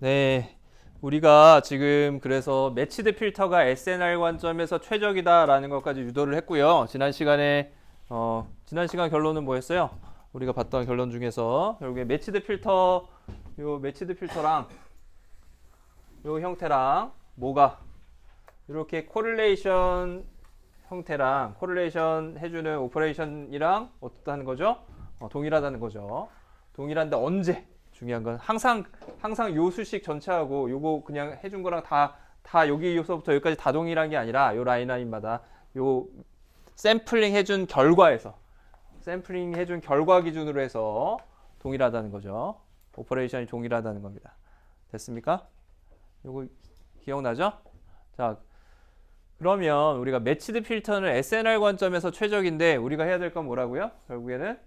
네, 우리가 지금 그래서 매치드 필터가 SNR 관점에서 최적이다라는 것까지 유도를 했고요. 지난 시간 결론은 뭐였어요? 우리가 봤던 결론 중에서 결국에 매치드 필터랑 요 형태랑 뭐가 이렇게 코릴레이션 형태랑 코릴레이션 해주는 오퍼레이션이랑 어떻다는 거죠? 동일하다는 거죠. 동일한데 언제? 중요한 건 항상 요 수식 전체하고 요거 그냥 해준 거랑 다 여기서부터 여기까지 다 동일한 게 아니라 요 라인마다 요 샘플링 해준 결과 기준으로 해서 동일하다는 거죠. 오퍼레이션이 동일하다는 겁니다. 됐습니까? 요거 기억나죠? 자, 그러면 우리가 매치드 필터는 SNR 관점에서 최적인데 우리가 해야 될 건 뭐라고요? 결국에는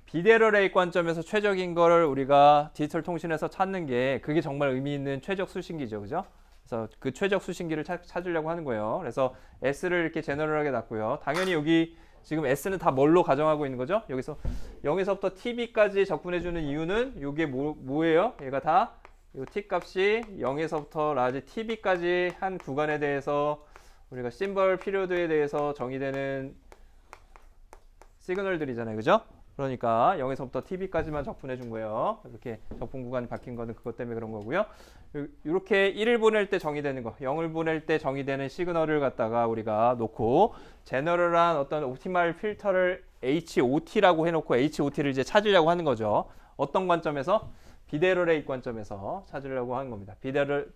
비대럴 레이 관점에서 최적인 거를 우리가 디지털 통신에서 찾는 게 그게 정말 의미 있는 최적 수신기죠. 그죠? 그래서 그 최적 수신기를 찾으려고 하는 거예요. 그래서 S를 이렇게 제너럴하게 놨고요. 당연히 여기 지금 S는 다 뭘로 가정하고 있는 거죠? 여기서 0에서부터 TB까지 적분해주는 이유는 이게 뭐예요? 얘가 다 이 T 값이 0에서부터 라지 TB까지 한 구간에 대해서 우리가 심벌 피리어드에 대해서 정의되는 시그널들이잖아요. 그죠? 그러니까 0에서부터 TB까지만 적분해 준 거예요. 이렇게 적분 구간이 바뀐 거는 그것 때문에 그런 거고요. 이렇게 1을 보낼 때 정의되는 거, 0을 보낼 때 정의되는 시그널을 갖다가 우리가 놓고 제너럴한 어떤 옵티멀 필터를 HOT라고 해놓고 HOT를 이제 찾으려고 하는 거죠. 어떤 관점에서? 비대럴 레이트 관점에서 찾으려고 하는 겁니다. 비대럴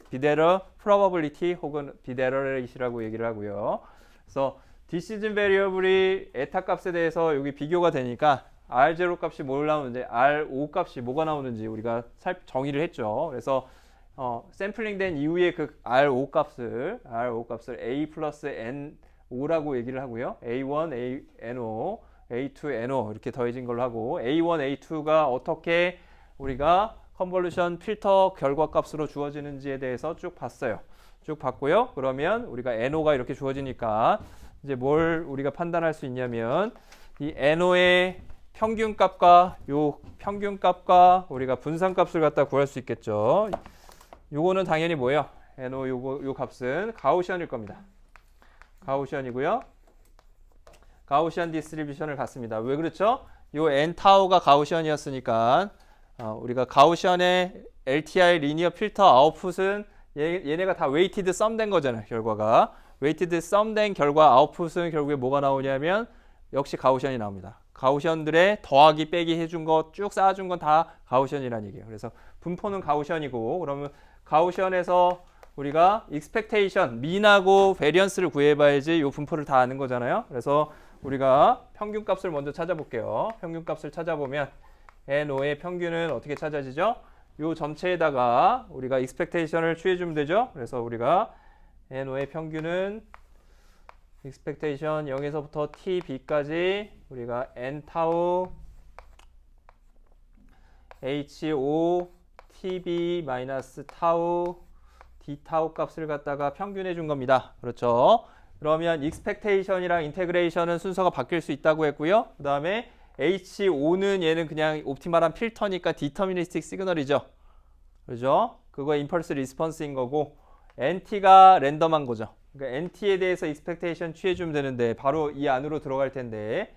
probability 혹은 비대럴 레이트라고 얘기를 하고요. 그래서 decision variable이 에타 값에 대해서 여기 비교가 되니까 R0 값이 뭘 나오는지 R5 값이 뭐가 나오는지 우리가 정의를 했죠. 그래서 샘플링 된 이후에 그 R5 값을 A 플러스 N5라고 얘기를 하고요. A1, NO, A2, NO 이렇게 더해진 걸로 하고 A1, A2가 어떻게 우리가 컨볼루션 필터 결과 값으로 주어지는지에 대해서 쭉 봤어요. 쭉 봤고요. 그러면 우리가 NO가 이렇게 주어지니까 이제 뭘 우리가 판단할 수 있냐면 이 NO의 평균값과 요 평균값과 우리가 분산값을 갖다 구할 수 있겠죠. 요거는 당연히 뭐예요? NO 요 값은 가우시안일 겁니다. 가우시안이고요. 가우시안 디스트리뷰션을 갖습니다. 왜 그렇죠? 요 N 타우가 가우시안이었으니까 우리가 가우시안의 LTI 리니어 필터 아웃풋은 얘네가 다 웨이티드 썸된 거잖아요. 결과가 웨이티드 썸된 결과 아웃풋은 결국에 뭐가 나오냐면 역시 가우시안이 나옵니다. 가우시안들의 더하기 빼기 해준 거 쭉 쌓아준 건 다 가우시안이라는 얘기예요. 그래서 분포는 가우시안이고 그러면 가우시안에서 우리가 익스펙테이션 민하고 베리언스를 구해봐야지 이 분포를 다 아는 거잖아요. 그래서 우리가 평균값을 먼저 찾아볼게요. 평균값을 찾아보면 NO의 평균은 어떻게 찾아지죠? 요 전체에다가 우리가 익스펙테이션을 취해주면 되죠. 그래서 우리가 NO의 평균은 익스펙테이션 0에서부터 TB까지 우리가 N 타우 HO TB 마이너스 타우 D 타우 값을 갖다가 평균해 준 겁니다. 그렇죠? 그러면 익스펙테이션이랑 인테그레이션은 순서가 바뀔 수 있다고 했고요. 그 다음에 HO는 얘는 그냥 옵티멀한 필터니까 디터미니스틱 시그널이죠. 그죠? 그거 임펄스 리스폰스인 거고 NT가 랜덤한 거죠. 그러니까 NT에 대해서 익스펙테이션 취해주면 되는데 바로 이 안으로 들어갈 텐데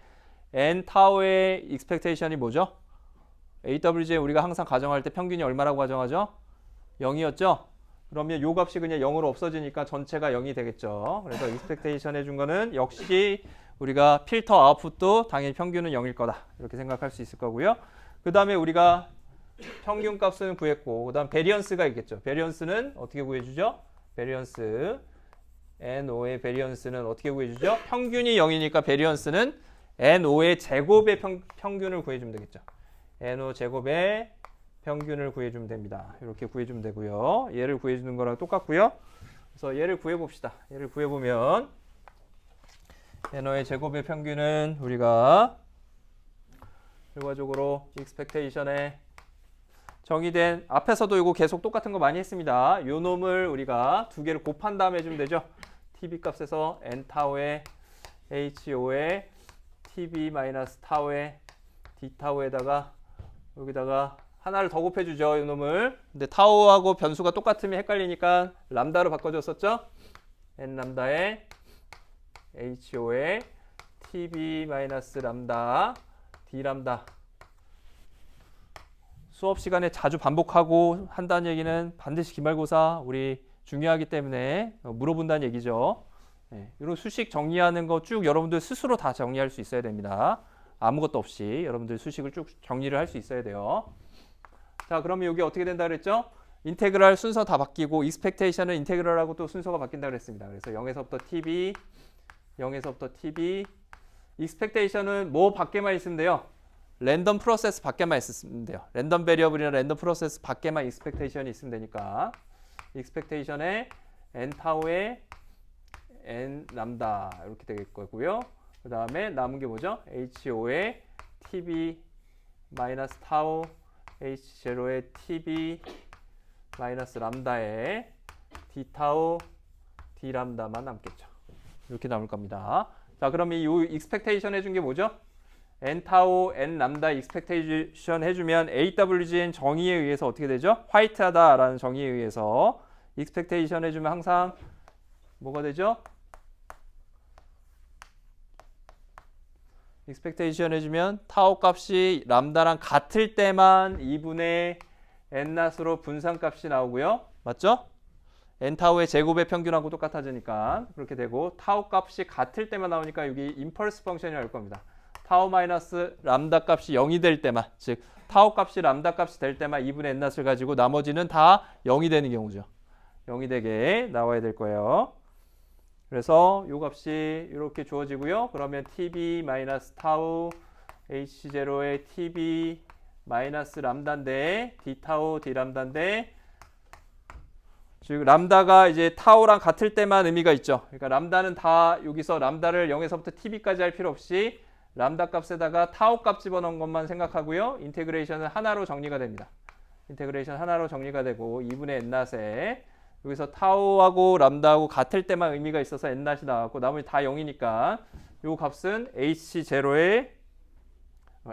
N 타우의 익스펙테이션이 뭐죠? AWG에 우리가 항상 가정할 때 평균이 얼마라고 가정하죠? 0이었죠? 그러면 요 값이 그냥 0으로 없어지니까 전체가 0이 되겠죠. 그래서 익스펙테이션 해준 거는 역시 우리가 필터 아웃풋도 당연히 평균은 0일 거다. 이렇게 생각할 수 있을 거고요. 그 다음에 우리가 평균 값은 구했고 그 다음 베리언스가 있겠죠. 베리언스는 어떻게 구해주죠? 베리언스 NO의 베리언스는 어떻게 구해주죠? 평균이 0이니까 베리언스는 NO의 제곱의 평균을 구해주면 되겠죠. NO 제곱의 평균을 구해주면 됩니다. 이렇게 구해주면 되고요. 얘를 구해주는 거랑 똑같고요. 그래서 얘를 구해봅시다. 얘를 구해보면 NO의 제곱의 평균은 우리가 결과적으로 익스펙테이션에 정의된 앞에서도 이거 계속 똑같은 거 많이 했습니다. 요 놈을 우리가 두 개를 곱한 다음에 해주면 되죠. TB 값에서 N 타우의 HO의 TB 마이너스 타우의 D 타우에다가 여기다가 하나를 더 곱해주죠, 이놈을. 근데 타우하고 변수가 똑같으면 헷갈리니까 람다로 바꿔줬었죠. n 람다에 ho에 tb 마이너스 람다 d 람다. 수업 시간에 자주 반복하고 한다는 얘기는 반드시 기말고사 우리 중요하기 때문에 물어본다는 얘기죠. 네, 이런 수식 정리하는 거 쭉 여러분들 스스로 다 정리할 수 있어야 됩니다. 아무것도 없이 여러분들 수식을 쭉 정리를 할 수 있어야 돼요. 자, 그러면 여기 어떻게 된다 그랬죠? 인테그랄 순서 다 바뀌고 익스펙테이션은 인테그랄하고 또 순서가 바뀐다 그랬습니다. 그래서 0에서부터 tb, 0에서부터 tb. 익스펙테이션은 뭐 밖에만 있으면 돼요? 랜덤 프로세스 밖에만 있으면 돼요. 랜덤 베리어블이나 랜덤 프로세스 밖에만 익스펙테이션이 있으면 되니까 익스펙테이션에 n 타우에 n 람다 이렇게 될 거고요. 그 다음에 남은 게 뭐죠? ho에 tb 마이너스 타우 h0에 tb 마이너스 람다에 d 타우 d 람다만 남겠죠. 이렇게 남을 겁니다. 자, 그럼 이 익스펙테이션 해준 게 뭐죠? n 타우 n 람다 익스펙테이션 해주면 AWGN 정의에 의해서 어떻게 되죠? 화이트하다라는 정의에 의해서 익스펙테이션 해주면 항상 뭐가 되죠? 익스펙테이션 해주면 타우 값이 람다랑 같을 때만 2분의 n 낫으로 분산값이 나오고요. 맞죠? n 타우의 제곱의 평균하고 똑같아지니까 그렇게 되고 타우 값이 같을 때만 나오니까 여기 임펄스 펑션이 나올 겁니다. 타우 마이너스 람다 값이 0이 될 때만, 즉 타우 값이 람다 값이 될 때만 2분의 n 낫을 가지고 나머지는 다 0이 되는 경우죠. 0이 되게 나와야 될 거예요. 그래서 이 값이 이렇게 주어지고요. 그러면 tb 마이너스 타우 h0의 tb 마이너스 람다인데 d 타우 d 람다인데 즉 람다가 이제 타우랑 같을 때만 의미가 있죠. 그러니까 람다는 다 여기서 람다를 0에서부터 tb까지 할 필요 없이 람다 값에다가 타우 값 집어넣은 것만 생각하고요. 인테그레이션은 하나로 정리가 됩니다. 인테그레이션 하나로 정리가 되고 2분의 n-에 여기서 타우하고 람다하고 같을 때만 의미가 있어서 n-이 나왔고 나머지 다 0이니까 이 값은 h0에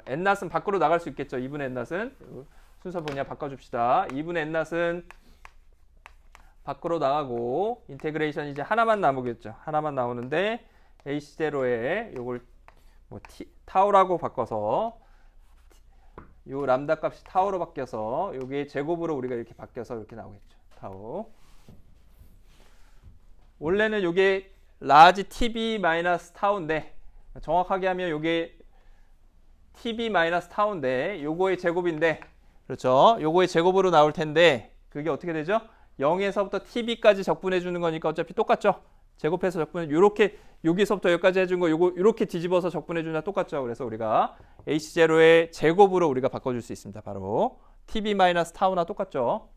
n-은 밖으로 나갈 수 있겠죠. 2분의 n-은 순서 뭐냐 바꿔줍시다. 2분의 n-은 밖으로 나가고 인테그레이션 이제 하나만 남으겠죠. 하나만 나오는데 h0에 요걸 뭐 타우라고 바꿔서 요 람다 값이 타우로 바뀌어서 요게 제곱으로 우리가 이렇게 바뀌어서 이렇게 나오겠죠. 타우. 원래는 요게 라지 tb 마이너스 타우인데 정확하게 하면 요게 tb 마이너스 타우인데 요거의 제곱인데 그렇죠. 요거의 제곱으로 나올 텐데 그게 어떻게 되죠? 0에서부터 tb까지 적분해 주는 거니까 어차피 똑같죠. 제곱해서 적분해 요렇게 여기서부터 여기까지 해준 거 요거 이렇게 뒤집어서 적분해 주나 똑같죠. 그래서 우리가 h0의 제곱으로 우리가 바꿔줄 수 있습니다. 바로 tb 마이너스 타우나 똑같죠.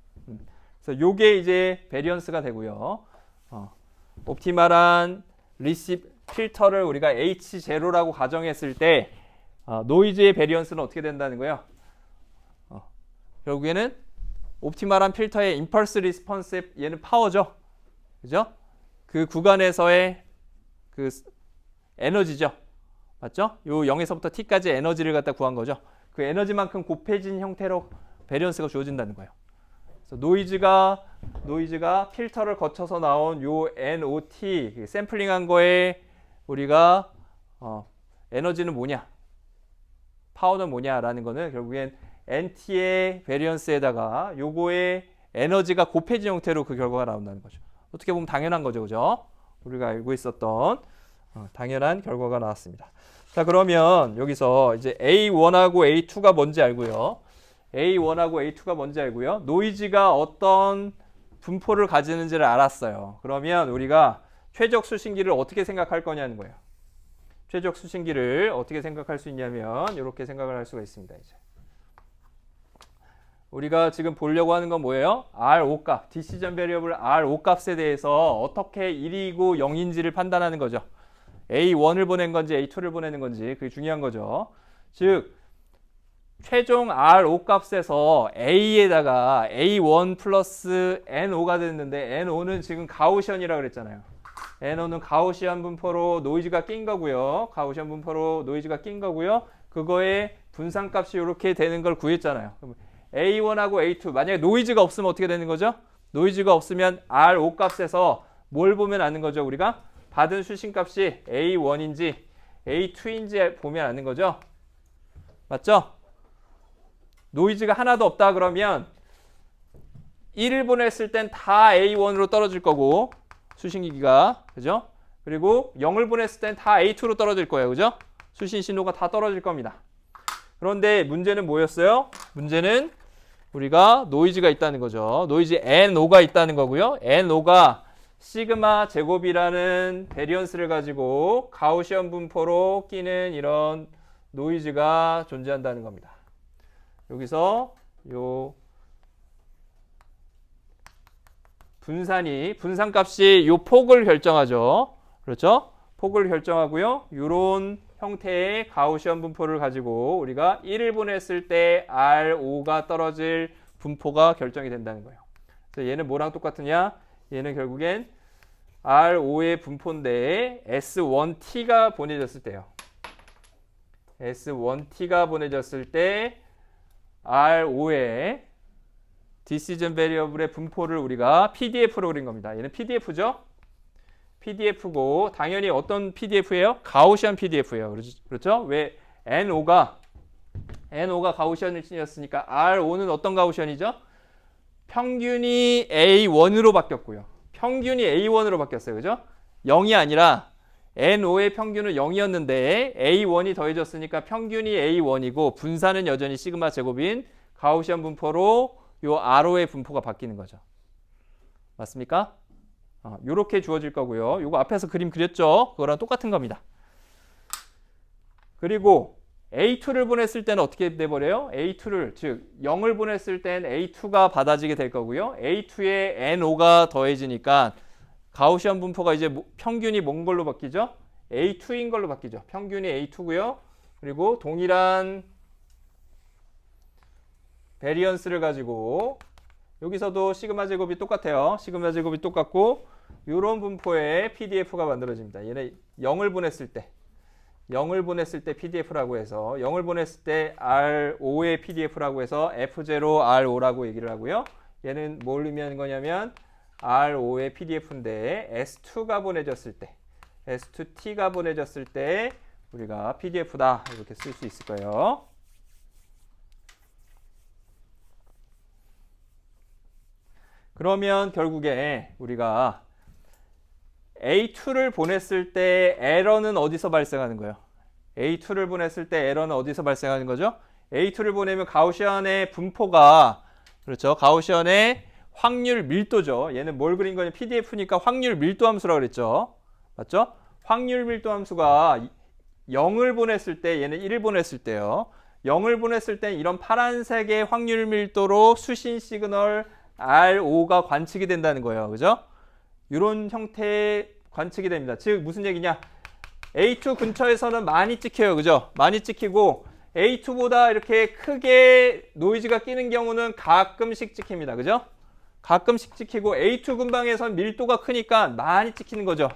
그래서 요게 이제 베리언스가 되고요. 옵티멀한 리시 필터를 우리가 h0라고 가정했을 때 노이즈의 베리언스는 어떻게 된다는 거예요? 결국에는 옵티멀한 필터의 임펄스 리스폰스의 얘는 파워죠. 그죠? 그 구간에서의 그 에너지죠. 맞죠? 요 0에서부터 t까지 에너지를 갖다 구한 거죠. 그 에너지만큼 곱해진 형태로 베리언스가 주어진다는 거예요. 그래서 노이즈가 필터를 거쳐서 나온 요 NOT 샘플링한 거에 우리가 에너지는 뭐냐? 파워는 뭐냐라는 거는 결국엔 NT의 베리언스에다가 요거의 에너지가 곱해진 형태로 그 결과가 나온다는 거죠. 어떻게 보면 당연한 거죠. 그죠? 우리가 알고 있었던 당연한 결과가 나왔습니다. 자, 그러면 여기서 이제 A1하고 A2가 뭔지 알고요. A1하고 A2가 뭔지 알고요. 노이즈가 어떤 분포를 가지는지를 알았어요. 그러면 우리가 최적 수신기를 어떻게 생각할 거냐는 거예요. 최적 수신기를 어떻게 생각할 수 있냐면 이렇게 생각을 할 수가 있습니다. 이제 우리가 지금 보려고 하는 건 뭐예요? R5 값, 디시전 베리어블 R5 값에 대해서 어떻게 1이고 0인지를 판단하는 거죠. A1을 보낸 건지 A2를 보내는 건지 그게 중요한 거죠. 즉 최종 R5 값에서 A에다가 A1 플러스 N5가 됐는데 N5는 지금 가우시언이라고 그랬잖아요. N5는 가우시언 분포로 노이즈가 낀 거고요. 가우시언 분포로 노이즈가 낀 거고요. 그거의 분산값이 이렇게 되는 걸 구했잖아요. 그럼 A1하고 A2 만약에 노이즈가 없으면 어떻게 되는 거죠? 노이즈가 없으면 R5 값에서 뭘 보면 아는 거죠? 우리가 받은 수신값이 A1인지 A2인지 보면 아는 거죠? 맞죠? 노이즈가 하나도 없다 그러면 1을 보냈을 땐 다 A1으로 떨어질 거고 수신기기가 그죠? 그리고 0을 보냈을 땐 다 A2로 떨어질 거예요. 그죠? 수신 신호가 다 떨어질 겁니다. 그런데 문제는 뭐였어요? 문제는 우리가 노이즈가 있다는 거죠. 노이즈 NO가 있다는 거고요. NO가 시그마 제곱이라는 베리언스를 가지고 가우시언 분포로 끼는 이런 노이즈가 존재한다는 겁니다. 여기서 요 분산값이 요 폭을 결정하죠. 그렇죠? 폭을 결정하고요. 요런 형태의 가우시언 분포를 가지고 우리가 1을 보냈을 때 R5가 떨어질 분포가 결정이 된다는 거예요. 그래서 얘는 뭐랑 똑같으냐? 얘는 결국엔 R5의 분포인데 S1T가 보내졌을 때요. S1T가 보내졌을 때 R5의 디시전 베리어블의 분포를 우리가 PDF로 그린 겁니다. 얘는 PDF죠? PDF고 당연히 어떤 PDF예요? 가우시안 PDF예요. 그렇죠? 왜 NO가 가우시안이었으니까 R5는 어떤 가우시안이죠? 평균이 A1으로 바뀌었고요. 평균이 A1으로 바뀌었어요. 그죠? 0이 아니라 NO의 평균은 0이었는데 A1이 더해졌으니까 평균이 A1이고 분산은 여전히 시그마 제곱인 가우시안 분포로 요 RO의 분포가 바뀌는 거죠. 맞습니까? 요렇게 주어질 거고요. 요거 앞에서 그림 그렸죠? 그거랑 똑같은 겁니다. 그리고 A2를 보냈을 때는 어떻게 돼버려요? A2를 즉 0을 보냈을 땐 A2가 받아지게 될 거고요. A2에 NO가 더해지니까 가우시안 분포가 이제 평균이 뭔 걸로 바뀌죠? A2인 걸로 바뀌죠. 평균이 A2고요. 그리고 동일한 베리언스를 가지고 여기서도 시그마 제곱이 똑같아요. 시그마 제곱이 똑같고 이런 분포의 PDF가 만들어집니다. 얘는 0을 보냈을 때 PDF라고 해서 0을 보냈을 때 R5의 PDF라고 해서 F0R5라고 얘기를 하고요. 얘는 뭘 의미하는 거냐면 R5의 PDF인데 S2가 보내졌을 때 S2T가 보내졌을 때 우리가 PDF다 이렇게 쓸 수 있을 거예요. 그러면 결국에 우리가 A2를 보냈을 때 에러는 어디서 발생하는 거예요? A2를 보냈을 때 에러는 어디서 발생하는 거죠? A2를 보내면 가우시안의 분포가 그렇죠. 가우시안의 확률 밀도죠. 얘는 뭘 그린 거냐? PDF니까 확률 밀도 함수라고 그랬죠. 맞죠? 확률 밀도 함수가 0을 보냈을 때 얘는 1을 보냈을 때요. 0을 보냈을 때 이런 파란색의 확률 밀도로 수신 시그널 R5가 관측이 된다는 거예요. 그죠? 이런 형태의 관측이 됩니다. 즉 무슨 얘기냐? A2 근처에서는 많이 찍혀요. 그죠? 많이 찍히고 A2보다 이렇게 크게 노이즈가 끼는 경우는 가끔씩 찍힙니다. 그죠? 가끔씩 찍히고 A2 근방에선 밀도가 크니까 많이 찍히는 거죠.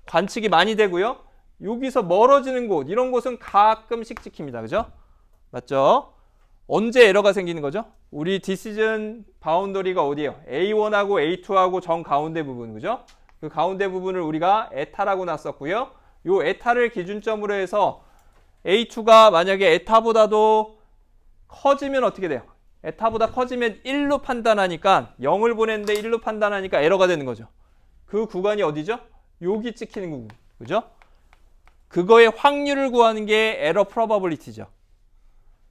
관측이 많이 되고요. 여기서 멀어지는 곳, 이런 곳은 가끔씩 찍힙니다. 그죠? 맞죠? 언제 에러가 생기는 거죠? 우리 디시전 바운더리가 어디예요? A1하고 A2하고 정 가운데 부분, 그죠? 그 가운데 부분을 우리가 에타라고 놨었고요. 요 에타를 기준점으로 해서 A2가 만약에 에타보다도 커지면 어떻게 돼요? 에타보다 커지면 1로 판단하니까 0을 보냈는데 1로 판단하니까 에러가 되는 거죠. 그 구간이 어디죠? 여기 찍히는 구간, 그죠? 그거의 확률을 구하는 게 에러 프로바빌리티죠.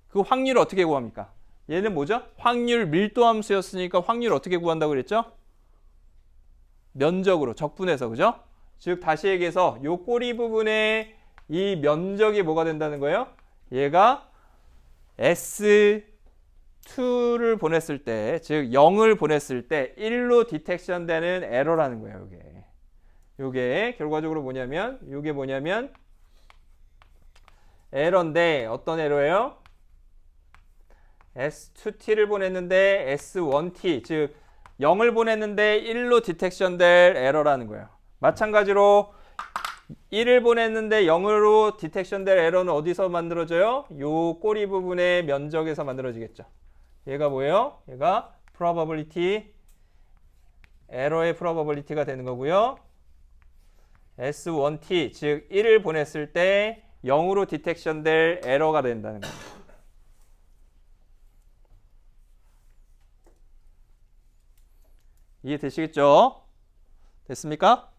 그 확률을 어떻게 구합니까? 얘는 뭐죠? 확률 밀도 함수였으니까 확률 어떻게 구한다고 그랬죠? 면적으로 적분해서, 그죠? 즉 다시 얘기해서 요 꼬리 부분에 이 면적이 뭐가 된다는 거예요? 얘가 S2를 보냈을 때, 즉 0을 보냈을 때 1로 디텍션 되는 에러라는 거예요. 요게 결과적으로 뭐냐면 에러인데 어떤 에러예요? S2T를 보냈는데 S1T, 즉 0을 보냈는데 1로 디텍션 될 에러라는 거예요. 마찬가지로 1을 보냈는데 0으로 디텍션 될 에러는 어디서 만들어져요? 요 꼬리 부분의 면적에서 만들어지겠죠. 얘가 뭐예요? 얘가 probability, 에러의 probability가 되는 거고요. S1t, 즉 1을 보냈을 때 0으로 디텍션 될 에러가 된다는 겁니다. 이해되시겠죠? 됐습니까?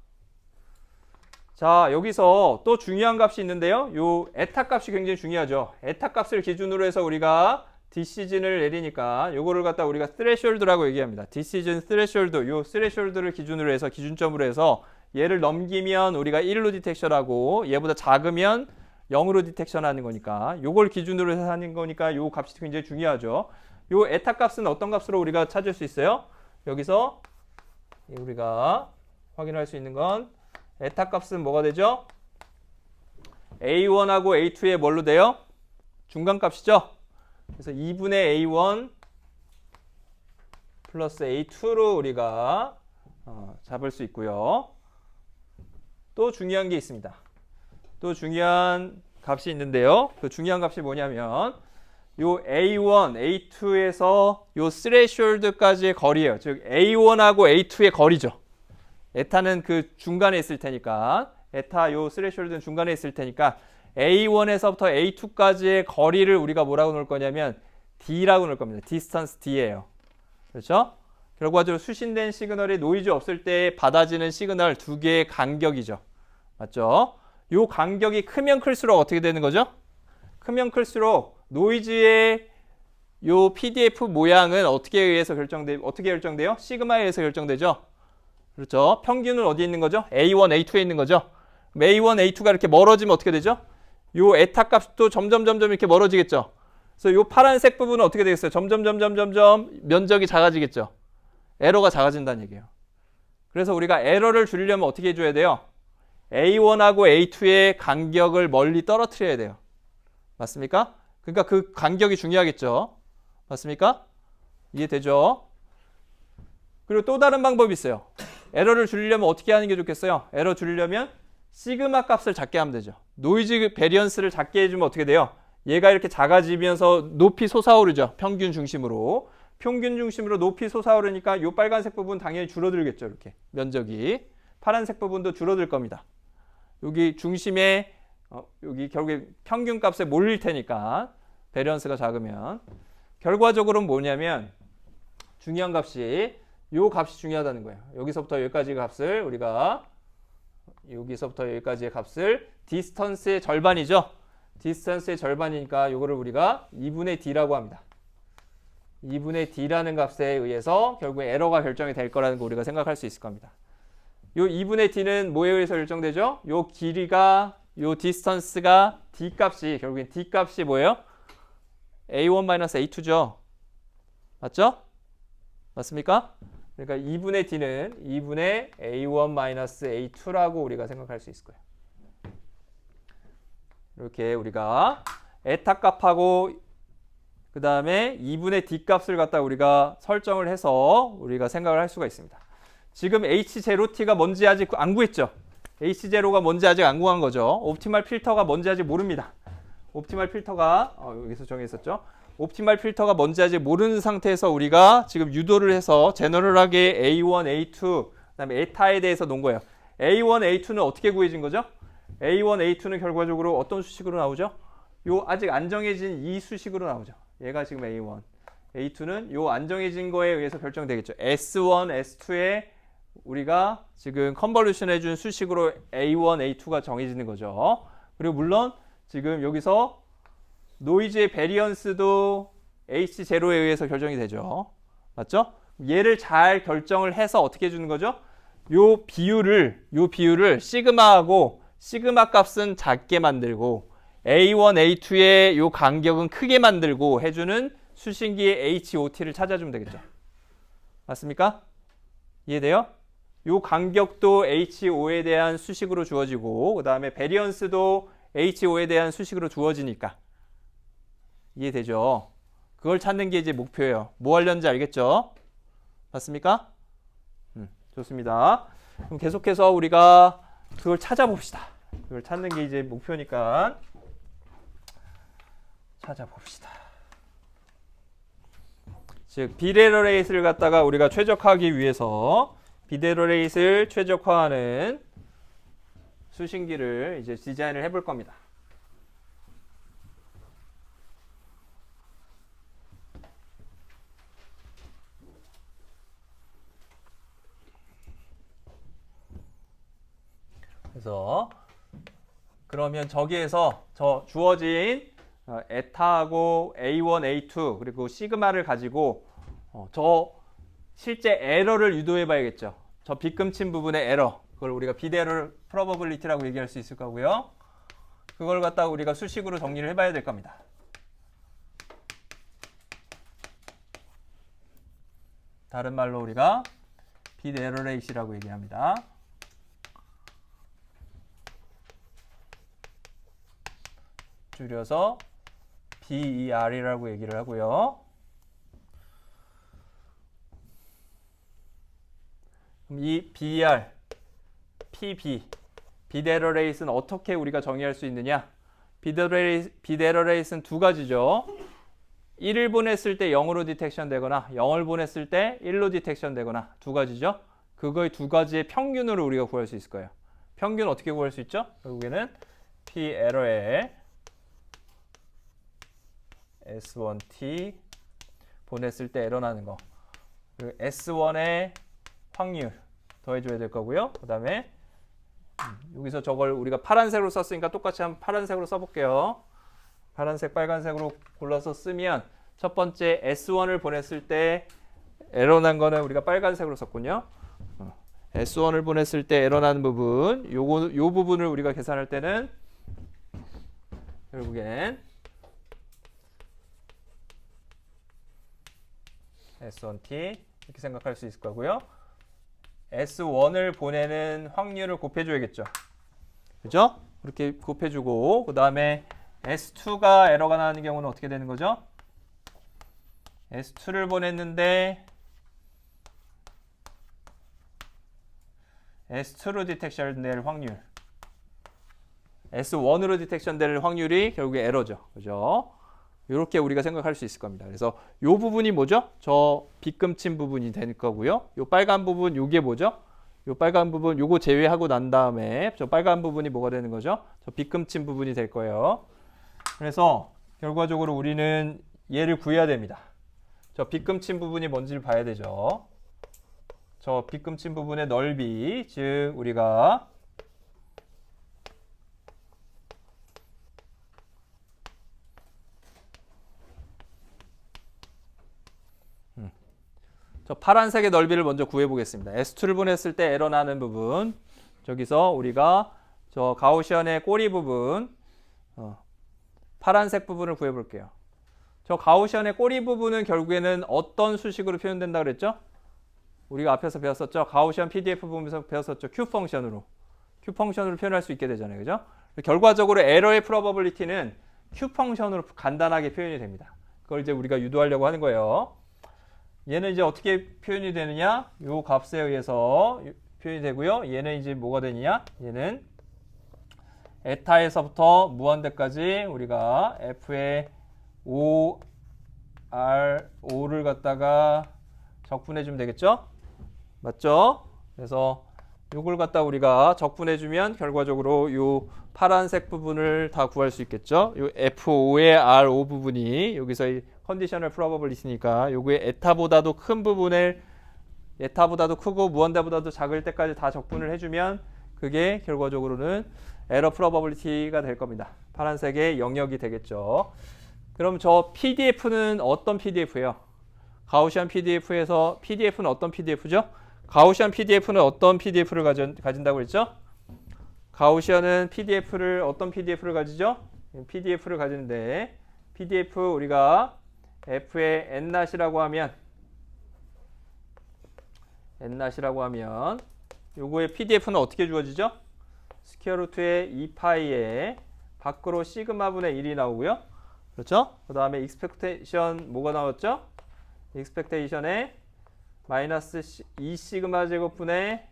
자, 여기서 또 중요한 값이 있는데요. 요 에타 값이 굉장히 중요하죠. 에타 값을 기준으로 해서 우리가 디시즌을 내리니까 요거를 갖다 우리가 스레숄드라고 얘기합니다. 디시즌 스레숄드, 요 스레숄드를 기준으로 해서 기준점으로 해서 얘를 넘기면 우리가 1로 디텍션하고 얘보다 작으면 0으로 디텍션하는 거니까 요걸 기준으로 해서 하는 거니까 요 값이 굉장히 중요하죠. 요 에타 값은 어떤 값으로 우리가 찾을 수 있어요? 여기서 우리가 확인할 수 있는 건 에타 값은 뭐가 되죠? A1하고 A2의 뭘로 돼요? 중간값이죠? 그래서 2분의 A1 플러스 A2로 우리가 잡을 수 있고요. 또 중요한 게 있습니다. 또 중요한 값이 있는데요. 그 중요한 값이 뭐냐면 요 A1, A2에서 요 스레숄드까지의 거리예요. 즉 A1하고 A2의 거리죠. 에타는 그 중간에 있을 테니까 에타 요 스레숄드는 중간에 있을 테니까 A1에서부터 A2까지의 거리를 우리가 뭐라고 놓을 거냐면 D라고 놓을 겁니다. 디스턴스 D예요. 그렇죠? 결과적으로 수신된 시그널이 노이즈 없을 때 받아지는 시그널 두 개의 간격이죠. 맞죠? 요 간격이 크면 클수록 어떻게 되는 거죠? 크면 클수록 노이즈의 요 PDF 모양은 어떻게 결정돼요? 시그마에 의해서 결정되죠? 그렇죠? 평균은 어디에 있는 거죠? A1, A2에 있는 거죠? A1, A2가 이렇게 멀어지면 어떻게 되죠? 요 에타 값도 점점 이렇게 멀어지겠죠? 그래서 요 파란색 부분은 어떻게 되겠어요? 점점 면적이 작아지겠죠? 에러가 작아진다는 얘기예요. 그래서 우리가 에러를 줄이려면 어떻게 해줘야 돼요? A1하고 A2의 간격을 멀리 떨어뜨려야 돼요. 맞습니까? 그러니까 그 간격이 중요하겠죠? 맞습니까? 이해되죠? 그리고 또 다른 방법이 있어요. 에러를 줄이려면 어떻게 하는 게 좋겠어요? 에러 줄이려면 시그마 값을 작게 하면 되죠. 노이즈 베리언스를 작게 해주면 어떻게 돼요? 얘가 이렇게 작아지면서 높이 솟아오르죠. 평균 중심으로 높이 솟아오르니까 이 빨간색 부분 당연히 줄어들겠죠. 이렇게 면적이. 파란색 부분도 줄어들 겁니다. 여기 중심에 여기 결국에 평균 값에 몰릴 테니까 베리언스가 작으면 결과적으로는 뭐냐면 중요한 값이 요 값이 중요하다는 거예요. 여기서부터 여기까지 값을 우리가 여기서부터 여기까지의 값을 디스턴스의 절반이죠. 디스턴스의 절반이니까 요거를 우리가 2분의 D라고 합니다. 2분의 D라는 값에 의해서 결국에 에러가 결정이 될 거라는 거 우리가 생각할 수 있을 겁니다. 요 2분의 D는 뭐에 의해서 결정되죠? 요 길이가 요 디스턴스가 D 값이 결국엔 D 값이 뭐예요? A1-A2죠. 맞죠? 맞습니까? 그러니까 2분의 D는 2분의 A1-A2라고 우리가 생각할 수 있을 거예요. 이렇게 우리가 에타 값하고 그 다음에 2분의 D 값을 갖다 우리가 설정을 해서 우리가 생각을 할 수가 있습니다. 지금 H0T가 뭔지 아직 안 구했죠? H0가 뭔지 아직 안 구한 거죠. 옵티멀 필터가 뭔지 아직 모릅니다. 옵티멀 필터가 여기서 정했었죠. 옵티멀 필터가 뭔지 아직 모르는 상태에서 우리가 지금 유도를 해서 제너럴하게 A1, A2, 그다음에 에타에 대해서 놓은 거예요. A1, A2는 어떻게 구해진 거죠? A1, A2는 결과적으로 어떤 수식으로 나오죠? 요 아직 안 정해진 이 수식으로 나오죠. 얘가 지금 A1, A2는 요 안 정해진 거에 의해서 결정되겠죠. S1, S2에 우리가 지금 컨볼루션 해준 수식으로 A1, A2가 정해지는 거죠. 그리고 물론 지금 여기서 노이즈의 베리언스도 H0에 의해서 결정이 되죠. 맞죠? 얘를 잘 결정을 해서 어떻게 해주는 거죠? 요 비율을 시그마하고 시그마 값은 작게 만들고 A1, A2의 요 간격은 크게 만들고 해주는 수신기의 HOT를 찾아주면 되겠죠. 맞습니까? 이해돼요? 요 간격도 HO에 대한 수식으로 주어지고 그 다음에 베리언스도 HO에 대한 수식으로 주어지니까 이해되죠? 그걸 찾는 게 이제 목표예요. 뭐 하려는지 알겠죠? 맞습니까? 좋습니다. 그럼 계속해서 우리가 그걸 찾아봅시다. 그걸 찾는 게 이제 목표니까 찾아봅시다. 즉 비데러 레이스를 갖다가 우리가 최적화하기 위해서 비데러 레이스를 최적화하는 수신기를 이제 디자인을 해볼 겁니다. 그래서 그러면 저기에서 저 주어진 에타하고 A1, A2 그리고 시그마를 가지고 저 실제 에러를 유도해 봐야겠죠. 저 빗금친 부분의 에러, 그걸 우리가 비데러 프로버빌리티라고 얘기할 수 있을 거고요. 그걸 갖다가 우리가 수식으로 정리를 해봐야 될 겁니다. 다른 말로 우리가 비데러 레이시라고 얘기합니다. 줄여서 BER이라고 얘기를 하고요. 그럼 이 BER, PB, 비데러 레이스는 어떻게 우리가 정의할 수 있느냐? 비데러 레이스는 두 가지죠. 1을 보냈을 때 0으로 디텍션 되거나 0을 보냈을 때 1로 디텍션 되거나 두 가지죠. 그거의 두 가지의 평균으로 우리가 구할 수 있을 거예요. 평균 어떻게 구할 수 있죠? 결국에는 P 에러에 S1T 보냈을 때 에러 나는 거. 그리고 S1의 확률 더해줘야 될 거고요. 그 다음에 여기서 저걸 우리가 파란색으로 썼으니까 똑같이 한번 파란색으로 써볼게요. 파란색, 빨간색으로 골라서 쓰면 첫 번째 S1을 보냈을 때 에러 난 거는 우리가 빨간색으로 썼군요. S1을 보냈을 때 에러 나는 부분, 요 부분을 우리가 계산할 때는 결국엔 S1T 이렇게 생각할 수 있을 거고요. S1을 보내는 확률을 곱해줘야겠죠. 그죠? 그렇게 곱해주고 그 다음에 S2가 에러가 나는 경우는 어떻게 되는 거죠? S2를 보냈는데 S2로 디텍션 될 확률, S1으로 디텍션 될 확률이 결국에 에러죠. 그죠? 이렇게 우리가 생각할 수 있을 겁니다. 그래서 이 부분이 뭐죠? 저 빗금친 부분이 될 거고요. 이 빨간 부분, 요게 뭐죠? 이 빨간 부분, 요거 제외하고 난 다음에 저 빨간 부분이 뭐가 되는 거죠? 저 빗금친 부분이 될 거예요. 그래서 결과적으로 우리는 얘를 구해야 됩니다. 저 빗금친 부분이 뭔지를 봐야 되죠. 저 빗금친 부분의 넓이, 즉 우리가 저 파란색의 넓이를 먼저 구해 보겠습니다. S2를 보냈을 때 에러 나는 부분, 저기서 우리가 저 가우시안의 꼬리 부분, 파란색 부분을 구해 볼게요. 저 가우시안의 꼬리 부분은 결국에는 어떤 수식으로 표현된다 그랬죠? 우리가 앞에서 배웠었죠. 가우시안 PDF 부분에서 배웠었죠. Q 펑션으로 표현할 수 있게 되잖아요. 그죠? 결과적으로 에러의 프로버빌리티는 Q 펑션으로 간단하게 표현이 됩니다. 그걸 이제 우리가 유도하려고 하는 거예요. 얘는 이제 어떻게 표현이 되느냐? 요 값에 의해서 표현이 되고요. 얘는 이제 뭐가 되느냐? 얘는 에타에서부터 무한대까지 우리가 F의 O, R, O를 갖다가 적분해 주면 되겠죠? 맞죠? 그래서 요걸 갖다 우리가 적분해 주면 결과적으로 요 파란색 부분을 다 구할 수 있겠죠? 요 F5의 R5 부분이 여기서 이 컨디셔널 프로버블리티니까 요거의 에타보다도 큰 부분을 에타보다도 크고 무한대보다도 작을 때까지 다 적분을 해주면 그게 결과적으로는 에러 프로버빌리티가 될 겁니다. 파란색의 영역이 되겠죠. 그럼 저 PDF는 어떤 PDF예요? 가우시안 PDF에서 PDF는 어떤 PDF죠? 가우시안 PDF는 어떤 PDF를 가진다고 그랬죠? 가우시안은 PDF를 어떤 PDF를 가지죠? PDF를 가지는데 PDF 우리가 F의 N-이라고 하면 요거의 PDF는 어떻게 주어지죠? 스퀘어 루트의 2파이에 밖으로 시그마분의 1이 나오고요. 그렇죠? 그 다음에 익스펙테이션 뭐가 나왔죠? 익스펙테이션에 마이너스 2 시그마 제곱분의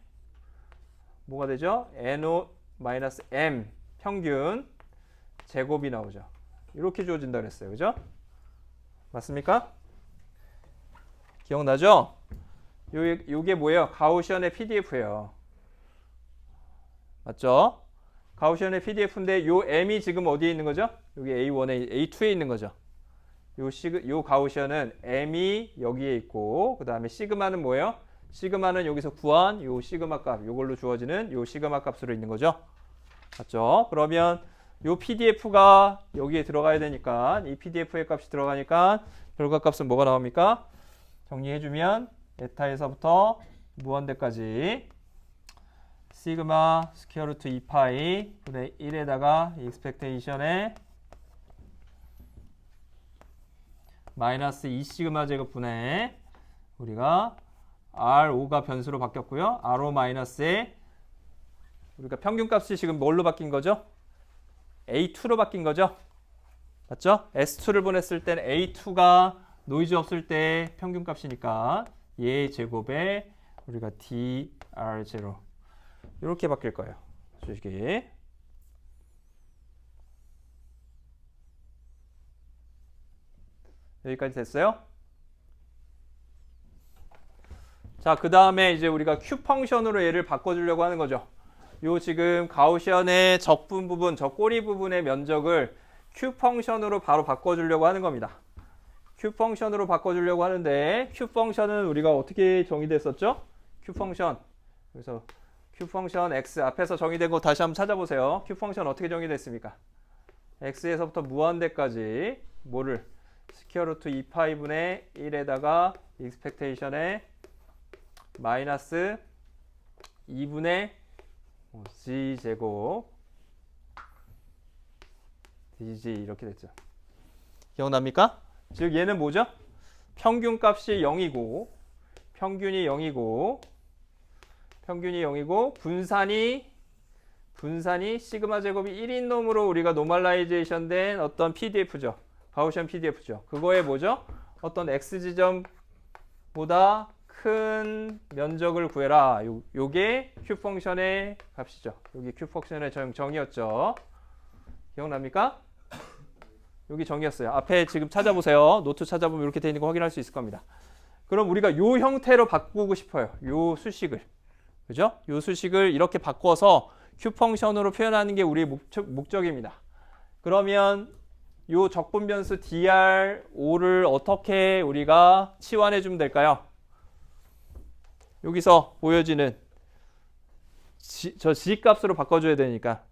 뭐가 되죠? NO 마이너스 M 평균 제곱이 나오죠. 이렇게 주어진다 그랬어요. 그죠? 맞습니까? 기억나죠? 요게 뭐예요? 가우시언의 PDF예요. 맞죠? 가우시언의 PDF인데 요 m이 지금 어디에 있는 거죠? 여기 A1에 A2에 있는 거죠. 요 가우시언은 m이 여기에 있고 그 다음에 시그마는 뭐예요? 시그마는 여기서 구한 요 시그마 값, 요걸로 주어지는 요 시그마 값으로 있는 거죠. 맞죠? 그러면 요 PDF가 여기에 들어가야 되니까 이 PDF의 값이 들어가니까 결과값은 뭐가 나옵니까? 정리해주면 에타에서부터 무한대까지 시그마 스퀘어 루트 2파이 분의 1에다가 익스펙테이션에 마이너스 2시그마 제곱분의 우리가 R5가 변수로 바뀌었고요. R5 마이너스에 우리가 평균값이 지금 뭘로 바뀐 거죠? A2로 바뀐 거죠? 맞죠? S2를 보냈을 때는 A2가 노이즈 없을 때 평균값이니까 얘 제곱에 우리가 DR0 이렇게 바뀔 거예요. 주식이. 여기까지 됐어요? 자, 그 다음에 이제 우리가 Q 펑션으로 얘를 바꿔주려고 하는 거죠. 요 지금 가우시언의 적분 부분, 저 꼬리 부분의 면적을 Q 펑션으로 바로 바꿔주려고 하는 겁니다. Q 펑션으로 바꿔주려고 하는데 Q 펑션은 우리가 어떻게 정의됐었죠? Q 펑션. 그래서 Q 펑션 X 앞에서 정의된 거 다시 한번 찾아보세요. Q 펑션 어떻게 정의됐습니까? X에서부터 무한대까지 뭐를? 스퀘어 루트 2파이분의 1에다가 익스펙테이션에 마이너스 2분의 G제곱 DG 이렇게 됐죠. 기억납니까? 즉 얘는 뭐죠? 평균값이 0이고 평균이 0이고 분산이 시그마 제곱이 1인 놈으로 우리가 노멀라이제이션 된 어떤 PDF죠. 가우시언 PDF죠. 그거에 뭐죠? 어떤 X 지점보다 큰 면적을 구해라. 요게 Q 펑션의 값이죠. 여기 Q 펑션의 정의였죠. 기억납니까? 여기 정의였어요. 앞에 지금 찾아보세요. 노트 찾아보면 이렇게 되어 있는 거 확인할 수 있을 겁니다. 그럼 우리가 요 형태로 바꾸고 싶어요. 요 수식을. 그죠? 요 수식을 이렇게 바꿔서 Q 펑션으로 표현하는 게 우리의 목적입니다. 그러면 요 적분 변수 DR5를 어떻게 우리가 치환해 주면 될까요? 여기서 보여지는 저 G 값으로 바꿔줘야 되니까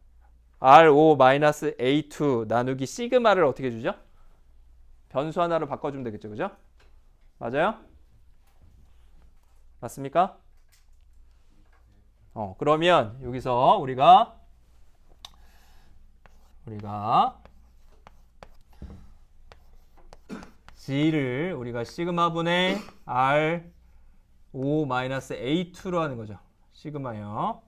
R5-A2 나누기 시그마를 어떻게 주죠? 변수 하나로 바꿔주면 되겠죠. 그죠? 맞아요? 맞습니까? 그러면 여기서 우리가 G를 우리가 시그마분의 R5-A2로 하는 거죠. 시그마요.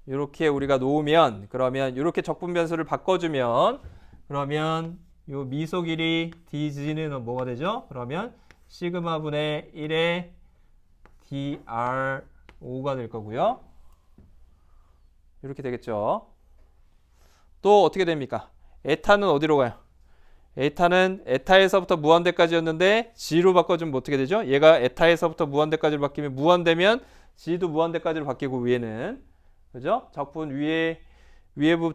이렇게 우리가 놓으면 그러면 이렇게 적분 변수를 바꿔주면 그러면 요 미소 길이 DG는 뭐가 되죠? 그러면 시그마분의 1의 DR5가 될 거고요. 이렇게 되겠죠. 또 어떻게 됩니까? 에타는 어디로 가요? 에타는 에타에서부터 무한대까지였는데 G로 바꿔주면 어떻게 되죠? 얘가 에타에서부터 무한대까지로 바뀌면 무한대면 G도 무한대까지로 바뀌고 위에는 그죠? 적분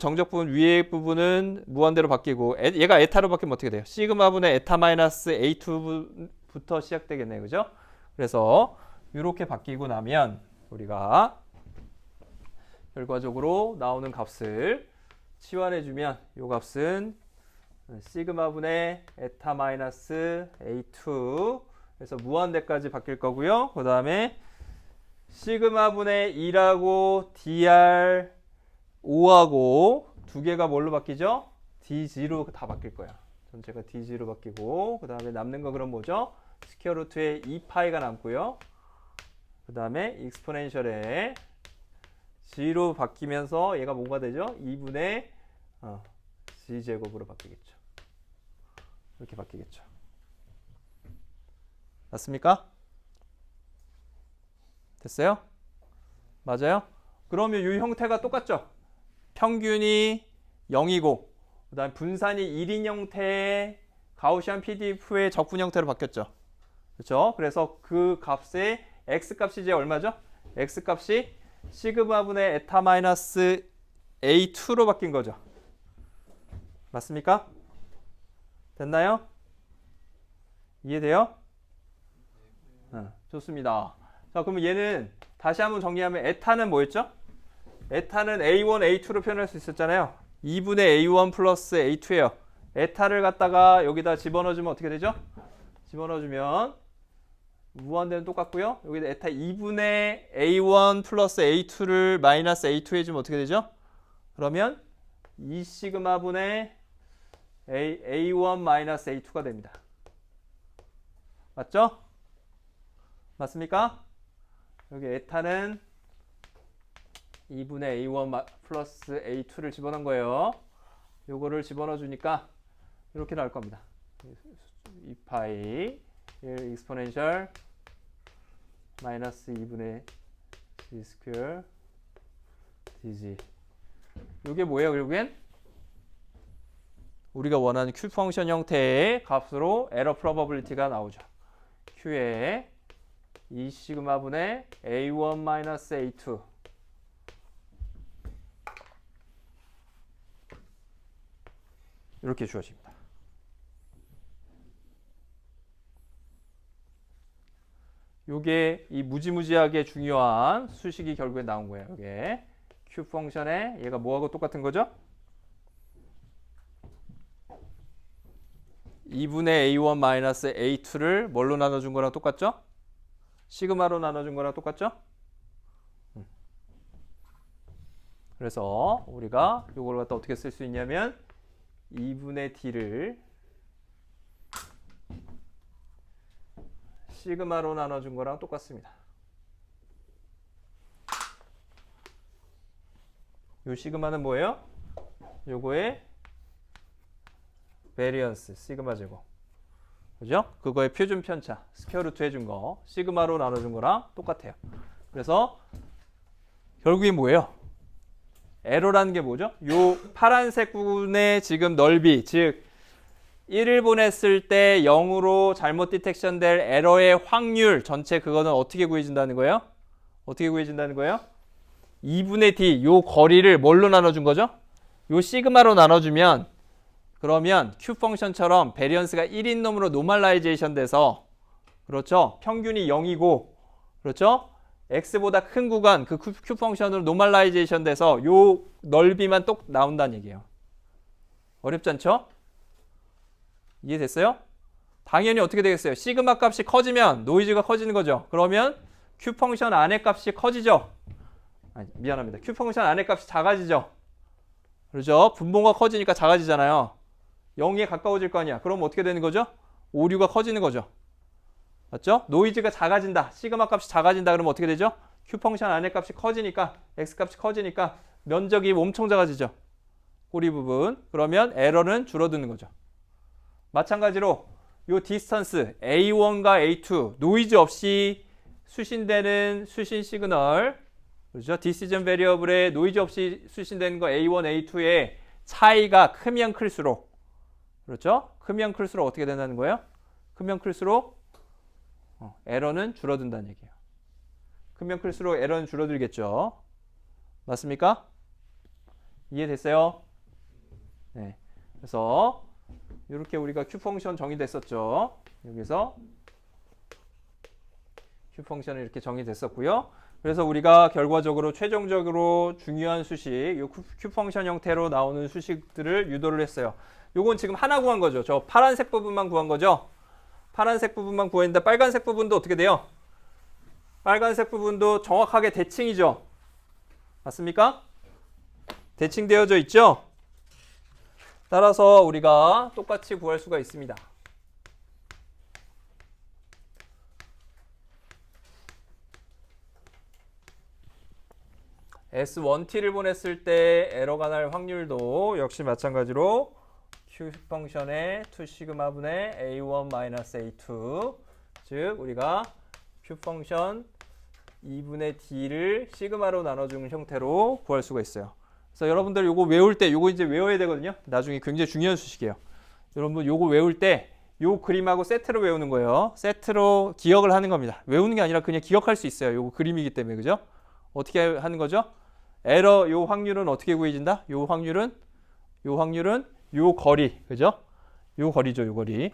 정적 부분 위에 부분은 무한대로 바뀌고 얘가 에타로 바뀌면 어떻게 돼요? 시그마분의 에타 마이너스 A2부터 시작되겠네요. 그죠? 그래서 이렇게 바뀌고 나면 우리가 결과적으로 나오는 값을 치환해주면 이 값은 시그마분의 에타 마이너스 A2 그래서 무한대까지 바뀔 거고요. 그 다음에 시그마분의 2하고 DR5하고 두 개가 뭘로 바뀌죠? DG로 다 바뀔 거야. 전체가 DG로 바뀌고 그 다음에 남는 거 그럼 뭐죠? 스퀘어 루트의 2파이가 남고요. 그 다음에 익스포넨셜에 G로 바뀌면서 얘가 뭐가 되죠? 2분의 G제곱으로 바뀌겠죠. 이렇게 바뀌겠죠. 맞습니까? 됐어요? 맞아요? 그러면 이 형태가 똑같죠? 평균이 0이고 그 다음에 분산이 1인 형태의 가우시안 PDF의 적분 형태로 바뀌었죠. 그렇죠? 그래서 그 값의 x 값이 이제 얼마죠? x 값이 시그마분의 에타 마이너스 a2로 바뀐 거죠. 맞습니까? 됐나요? 이해돼요? 좋습니다. 자, 그러면 얘는 다시 한번 정리하면 에타는 뭐였죠? 에타는 a1, a2로 표현할 수 있었잖아요. 2분의 a1 플러스 a2예요. 에타를 갖다가 여기다 집어넣어주면 어떻게 되죠? 집어넣어주면 무한대는 똑같고요. 여기다 에타 2분의 a1 플러스 a2를 마이너스 a2 해주면 어떻게 되죠? 그러면 2 시그마분의 a1 마이너스 a2가 됩니다. 맞죠? 맞습니까? 여기 에타는 2분의 a1 플러스 a2를 집어넣은 거예요. 요거를 집어넣어 주니까 이렇게 나올 겁니다. 2파이 1 익스포넨셜 마이너스 2분의 g 스퀘어 dg. 요게 뭐예요? 결국엔 우리가 원하는 q 펑션 형태의 값으로 에러 프로버빌리티가 나오죠. q의 2 시그마분의 a1 마이너스 a2 이렇게 주어집니다. 요게 이 무지무지하게 중요한 수식이 결국에 나온 거예요. 이게 q 펑션에 얘가 뭐하고 똑같은 거죠? 2분의 a1 마이너스 a2를 뭘로 나눠준 거랑 똑같죠? 시그마로 나눠준 거랑 똑같죠? 그래서 우리가 이걸 갖다 어떻게 쓸 수 있냐면 2분의 d를 시그마로 나눠준 거랑 똑같습니다. 요 시그마는 뭐예요? 요거의 베리언스 시그마 제곱. 그죠? 그거의 표준 편차 스퀘어루트 해준 거 시그마로 나눠준 거랑 똑같아요. 그래서 결국에 뭐예요? 에러라는 게 뭐죠? 요 파란색 부분의 지금 넓이, 즉 1을 보냈을 때 0으로 잘못 디텍션 될 에러의 확률 전체 그거는 어떻게 구해진다는 거예요? 어떻게 구해진다는 거예요? 2분의 d 요 거리를 뭘로 나눠준 거죠? 요 시그마로 나눠주면 그러면 q 펑션처럼 베리언스가 1인 놈으로 노멀라이제이션 돼서 그렇죠? 평균이 0이고 그렇죠? x보다 큰 구간 그 q 펑션으로 노멀라이제이션 돼서 요 넓이만 똑 나온다는 얘기예요. 어렵지 않죠? 이해됐어요? 당연히 어떻게 되겠어요? 시그마 값이 커지면 노이즈가 커지는 거죠. 그러면 q 펑션 안의 값이 커지죠. 아니, 미안합니다. q 펑션 안의 값이 작아지죠. 그렇죠? 분모가 커지니까 작아지잖아요. 0에 가까워질 거 아니야. 그럼 어떻게 되는 거죠? 오류가 커지는 거죠. 맞죠? 노이즈가 작아진다. 시그마 값이 작아진다. 그러면 어떻게 되죠? q 펑션 안의 값이 커지니까 x 값이 커지니까 면적이 엄청 작아지죠. 꼬리 부분. 그러면 에러는 줄어드는 거죠. 마찬가지로 요 디스턴스 A1과 A2 노이즈 없이 수신되는 수신 시그널 그렇죠? 디시전 베리어블에 노이즈 없이 수신되는 거 A1, A2의 차이가 크면 클수록 그렇죠? 크면 클수록 어떻게 된다는 거예요? 크면 클수록 에러는 줄어든다는 얘기예요. 크면 클수록 에러는 줄어들겠죠. 맞습니까? 이해됐어요? 네. 그래서 이렇게 우리가 q 펑션 정의됐었죠. 여기서 q 펑션이 이렇게 정의됐었고요. 그래서 우리가 결과적으로 최종적으로 중요한 수식, 이 q 펑션 형태로 나오는 수식들을 유도를 했어요. 요건 지금 하나 구한 거죠. 저 파란색 부분만 구한 거죠. 파란색 부분만 구했는데 빨간색 부분도 어떻게 돼요? 빨간색 부분도 정확하게 대칭이죠. 맞습니까? 대칭되어져 있죠? 따라서 우리가 똑같이 구할 수가 있습니다. S1t를 보냈을 때 에러가 날 확률도 역시 마찬가지로 q 펑션의 2시그마분의 a1-a2 즉 우리가 q 펑션 2분의 d를 시그마로 나눠주는 형태로 구할 수가 있어요. 그래서 여러분들 요거 외울 때 요거 이제 외워야 되거든요. 나중에 굉장히 중요한 수식이에요. 여러분 요거 외울 때 요 그림하고 세트로 외우는 거예요. 세트로 기억을 하는 겁니다. 외우는 게 아니라 그냥 기억할 수 있어요. 요 그림이기 때문에. 그죠? 어떻게 하는 거죠? 에러 요 확률은 어떻게 구해진다? 요 확률은 요 거리. 그죠? 요 거리죠. 요 거리.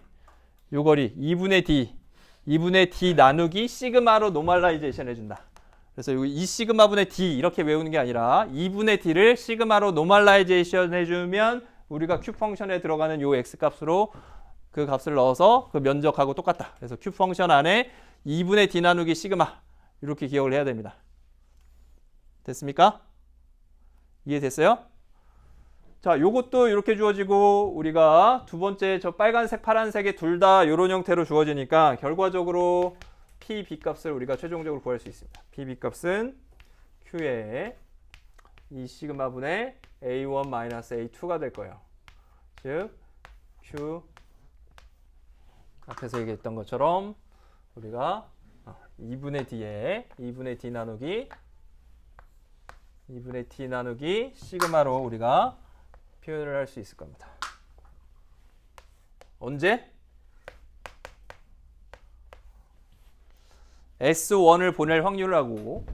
요 거리 2분의 D 나누기 시그마로 노멀라이제이션 해준다. 그래서 이 시그마분의 D 이렇게 외우는 게 아니라 2분의 D를 시그마로 노멀라이제이션 해주면 우리가 Q 펑션에 들어가는 요 X 값으로 그 값을 넣어서 그 면적하고 똑같다. 그래서 Q 펑션 안에 2분의 D 나누기 시그마 이렇게 기억을 해야 됩니다. 됐습니까? 이해됐어요? 자, 요것도 이렇게 주어지고 우리가 두 번째 저 빨간색, 파란색의 둘 다 이런 형태로 주어지니까 결과적으로 P, B 값을 우리가 최종적으로 구할 수 있습니다. P, B 값은 Q의 이 시그마분의 A1-A2가 될 거예요. 즉 Q 앞에서 얘기했던 것처럼 우리가 2분의 D 나누기 시그마로 우리가 표현을 할 수 있을 겁니다. 언제? S1을 보낼 확률하고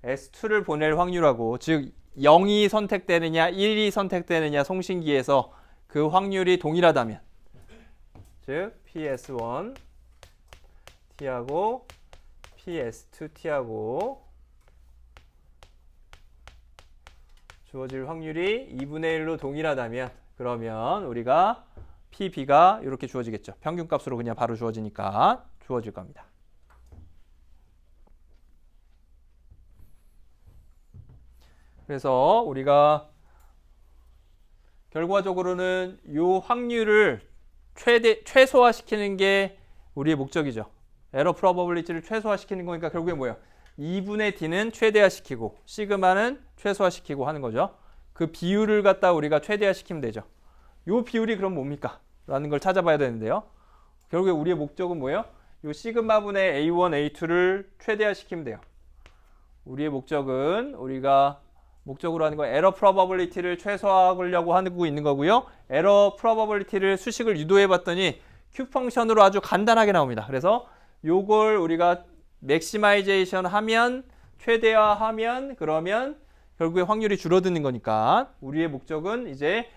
S2를 보낼 확률하고 즉 0이 선택되느냐 1이 선택되느냐 송신기에서 그 확률이 동일하다면 즉 PS1 T하고 PS2 T하고 주어질 확률이 2분의 1로 동일하다면 그러면 우리가 PB가 이렇게 주어지겠죠. 평균값으로 그냥 바로 주어지니까 주어질 겁니다. 그래서 우리가 결과적으로는 이 확률을 최소화시키는 게 우리의 목적이죠. 에러 프로버빌리티를 최소화시키는 거니까 결국에 뭐예요? 2분의 D는 최대화시키고 시그마는 최소화시키고 하는 거죠. 그 비율을 갖다 우리가 최대화시키면 되죠. 이 비율이 그럼 뭡니까? 라는 걸 찾아봐야 되는데요. 결국에 우리의 목적은 뭐예요? 이 시그마분의 A1, A2를 최대화시키면 돼요. 우리의 목적은 우리가 목적으로 하는 건 에러 프로버빌리티를 최소화하려고 하고 있는 거고요. 에러 프로버빌리티를 수식을 유도해 봤더니 Q 펑션으로 아주 간단하게 나옵니다. 그래서 요걸 우리가 맥시마이제이션 하면 최대화하면 그러면 결국에 확률이 줄어드는 거니까 우리의 목적은 이제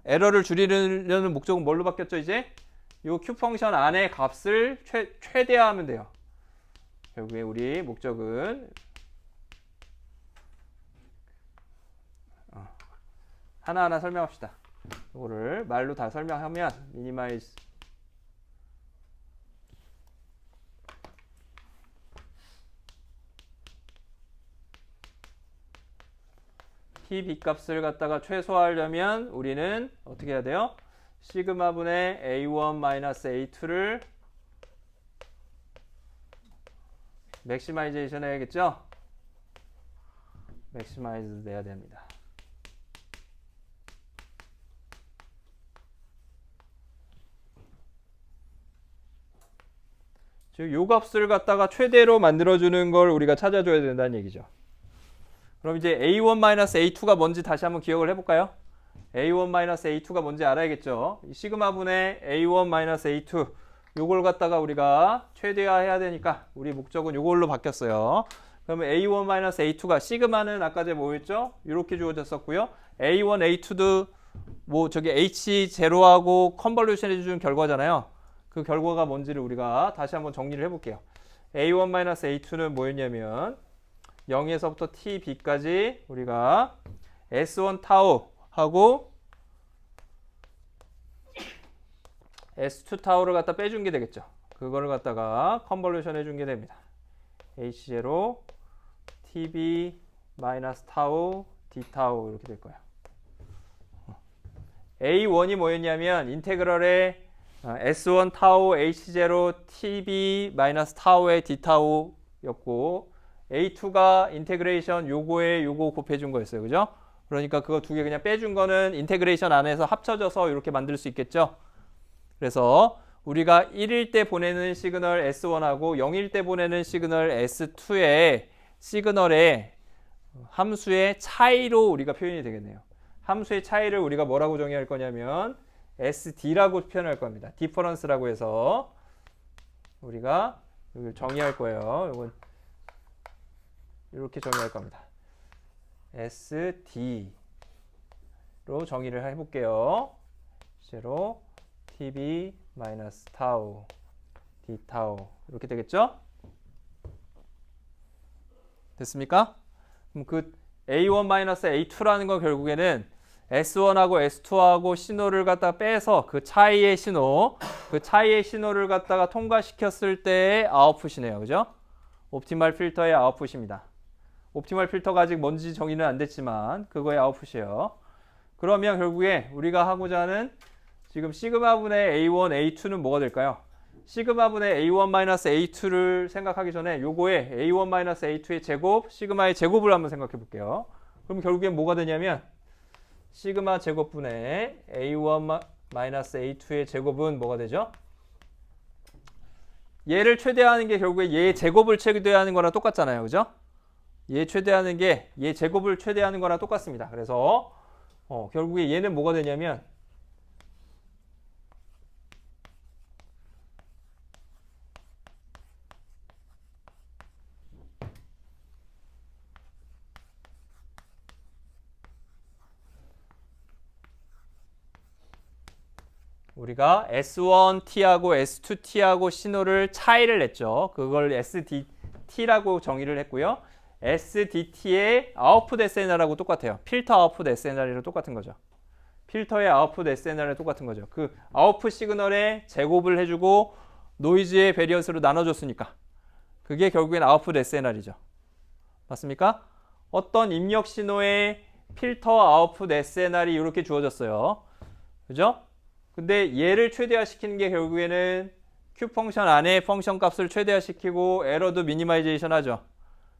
에러를 줄이려는 목적은 뭘로 바뀌었죠? 이제 요 Q 펑션 안에 값을 최대화하면 돼요. 결국에 우리 목적은 하나하나 설명합시다. 이거를 말로 다 설명하면 미니마이즈 PB 값을 갖다가 최소화하려면 우리는 어떻게 해야 돼요? 시그마분의 A1-A2를 맥시마이제이션 해야겠죠? 맥시마이즈 돼야 됩니다. 즉, 요 값을 갖다가 최대로 만들어주는 걸 우리가 찾아줘야 된다는 얘기죠. 그럼 이제 A1-A2가 뭔지 다시 한번 기억을 해볼까요? A1-A2가 뭔지 알아야겠죠. 시그마분의 A1-A2 요걸 갖다가 우리가 최대화해야 되니까 우리 목적은 요걸로 바뀌었어요. 그러면 A1-A2가 시그마는 아까 전에 뭐였죠? 이렇게 주어졌었고요. A1, A2도 뭐 저기 H0하고 컨볼루션 해주는 결과잖아요. 그 결과가 뭔지를 우리가 다시 한번 정리를 해볼게요. A1-A2는 뭐였냐면 0에서부터 TB까지 우리가 S1 타우하고 S2 타우를 갖다 빼준 게 되겠죠. 그거를 갖다가 컨볼루션 해준 게 됩니다. H0 TB 마이너스 타우 D 타우 이렇게 될 거예요. A1이 뭐였냐면 인테그럴의 S1 타우 H0 TB 마이너스 타우의 D 타우였고 A2가 인테그레이션 요거에 요거 곱해준 거였어요. 그죠? 그러니까 그거 두 개 그냥 빼준 거는 인테그레이션 안에서 합쳐져서 이렇게 만들 수 있겠죠? 그래서 우리가 1일 때 보내는 시그널 S1하고 0일 때 보내는 시그널 S2의 시그널의 함수의 차이로 우리가 표현이 되겠네요. 함수의 차이를 우리가 뭐라고 정의할 거냐면 SD라고 표현할 겁니다. 디퍼런스라고 해서 우리가 이걸 정의할 거예요. 이건 이렇게 정의할 겁니다. SD로 정의를 해볼게요. 실제로 TB 마이너스 타우 D 타우 이렇게 되겠죠? 됐습니까? 그럼 그 A1 마이너스 A2라는 건 결국에는 S1하고 S2하고 신호를 갖다가 빼서 그 차이의 신호를 갖다가 통과시켰을 때의 아웃풋이네요. 그죠? 옵티멀 필터의 아웃풋입니다. 옵티멀 필터가 아직 뭔지 정의는 안 됐지만 그거의 아웃풋이에요. 그러면 결국에 우리가 하고자 하는 지금 시그마분의 A1, A2는 뭐가 될까요? 시그마분의 A1-A2를 생각하기 전에 요거의 A1-A2의 제곱, 시그마의 제곱을 한번 생각해 볼게요. 그럼 결국엔 뭐가 되냐면 시그마 제곱분의 A1-A2의 제곱은 뭐가 되죠? 얘를 최대화하는 게 결국에 얘의 제곱을 최대화하는 거랑 똑같잖아요. 그죠? 얘 최대화하는 게 얘 제곱을 최대화하는 거랑 똑같습니다. 그래서 결국에 얘는 뭐가 되냐면 우리가 S1T하고 S2T하고 신호를 차이를 냈죠. 그걸 SDT라고 정의를 했고요. SDT의 아웃풋 SNR하고 똑같아요. 필터 아웃풋 SNR이랑 똑같은 거죠. 필터의 아웃풋 SNR이랑 똑같은 거죠. 그 아웃풋 시그널에 제곱을 해주고 노이즈의 베리언스로 나눠줬으니까 그게 결국엔 아웃풋 SNR이죠. 맞습니까? 어떤 입력 신호의 필터 아웃풋 SNR이 이렇게 주어졌어요. 그죠? 근데 얘를 최대화시키는 게 결국에는 Q 펑션 안에 펑션 값을 최대화시키고 에러도 미니마이제이션 하죠.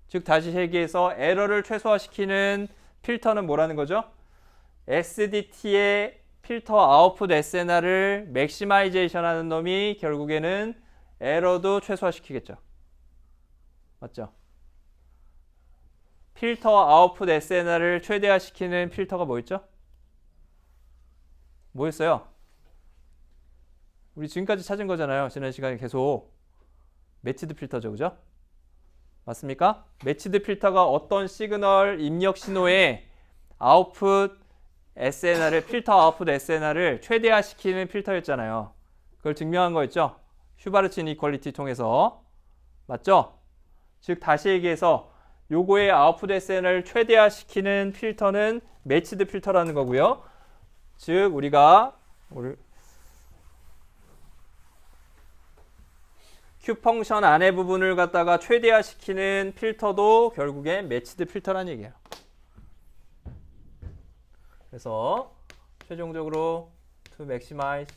즉 다시 얘기해서 에러를 최소화시키는 필터는 뭐라는 거죠? SDT의 필터 아웃풋 SNR을 맥시마이제이션 하는 놈이 결국에는 에러도 최소화시키겠죠. 맞죠? 필터 아웃풋 SNR을 최대화시키는 필터가 뭐였죠? 뭐였어요? 우리 지금까지 찾은 거잖아요. 지난 시간에 계속 매치드 필터죠. 그죠? 맞습니까? 매치드 필터가 어떤 시그널 입력 신호의 아웃풋 SNR을 필터 아웃풋 SNR을 최대화시키는 필터였잖아요. 그걸 증명한 거였죠. 슈바르츠 이니퀄리티 통해서. 맞죠? 즉 다시 얘기해서 요거의 아웃풋 SNR을 최대화시키는 필터는 매치드 필터라는 거고요. 즉 우리가 Q 펑션 안의 부분을 갖다가 최대화시키는 필터도 결국엔 매치드 필터라는 얘기예요. 그래서 최종적으로 to maximize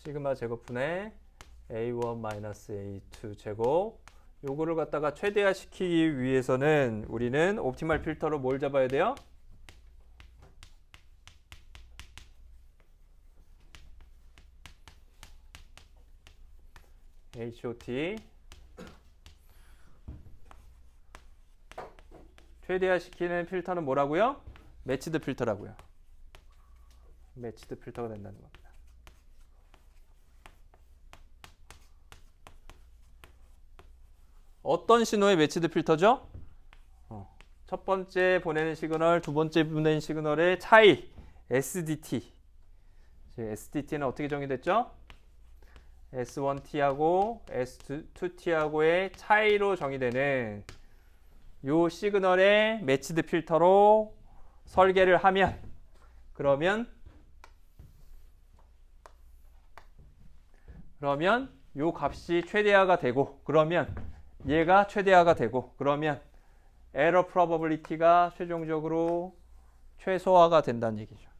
시그마 제곱분의 A1-A2 제곱 요거를 갖다가 최대화시키기 위해서는 우리는 옵티멀 필터로 뭘 잡아야 돼요? HOT 최대화시키는 필터는 뭐라고요? 매치드 필터라고요. 매치드 필터가 된다는 겁니다. 어떤 신호의 매치드 필터죠? 첫 번째 보내는 시그널, 두 번째 보내는 시그널의 차이 SDT. SDT는 어떻게 정의됐죠? S1T하고 S2T하고의 차이로 정의되는 요 시그널의 매치드 필터로 설계를 하면 그러면 요 값이 최대화가 되고 그러면 얘가 최대화가 되고 그러면 에러 프로버빌리티가 최종적으로 최소화가 된다는 얘기죠.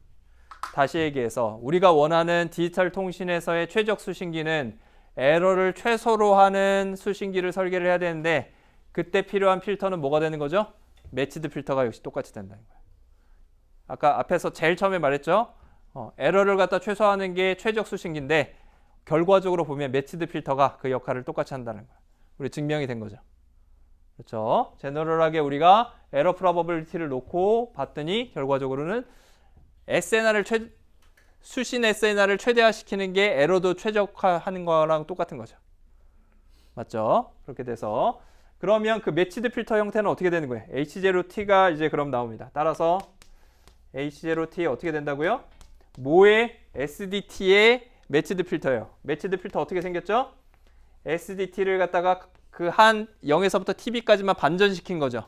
다시 얘기해서 우리가 원하는 디지털 통신에서의 최적 수신기는 에러를 최소로 하는 수신기를 설계를 해야 되는데 그때 필요한 필터는 뭐가 되는 거죠? 매치드 필터가 역시 똑같이 된다는 거예요. 아까 앞에서 제일 처음에 말했죠. 에러를 갖다 최소화하는 게 최적 수신기인데 결과적으로 보면 매치드 필터가 그 역할을 똑같이 한다는 거예요. 우리 증명이 된 거죠. 그렇죠? 제너럴하게 우리가 에러 프로버빌리티를 놓고 봤더니 결과적으로는 수신 SNR을 최대화시키는 게 에러도 최적화하는 거랑 똑같은 거죠. 맞죠? 그렇게 돼서 그러면 그 매치드 필터 형태는 어떻게 되는 거예요? H0T가 이제 그럼 나옵니다. 따라서 H0T 어떻게 된다고요? 모의 SDT의 매치드 필터예요. 매치드 필터 어떻게 생겼죠? SDT를 갖다가 그 한 0에서부터 TB까지만 반전시킨 거죠.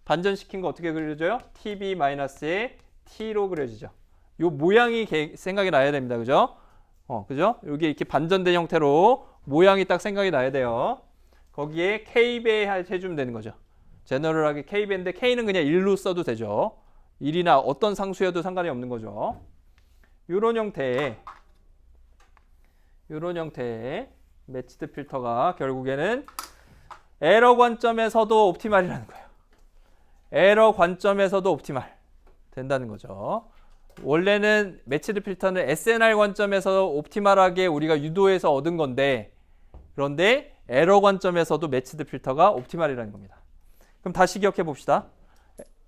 반전시킨 거 어떻게 그려져요? TB-의 T로 그려지죠. 요 모양이 생각이 나야 됩니다. 그죠? 그죠? 여기 이렇게 반전된 형태로 모양이 딱 생각이 나야 돼요. 거기에 K배 해주면 되는 거죠. 제너럴하게 K배인데 K는 그냥 1로 써도 되죠. 1이나 어떤 상수여도 상관이 없는 거죠. 요런 형태의 매치드 필터가 결국에는 에러 관점에서도 옵티말이라는 거예요. 에러 관점에서도 옵티말 된다는 거죠. 원래는 매치드 필터는 SNR 관점에서 옵티말하게 우리가 유도해서 얻은 건데 그런데 에러 관점에서도 매치드 필터가 옵티말이라는 겁니다. 그럼 다시 기억해 봅시다.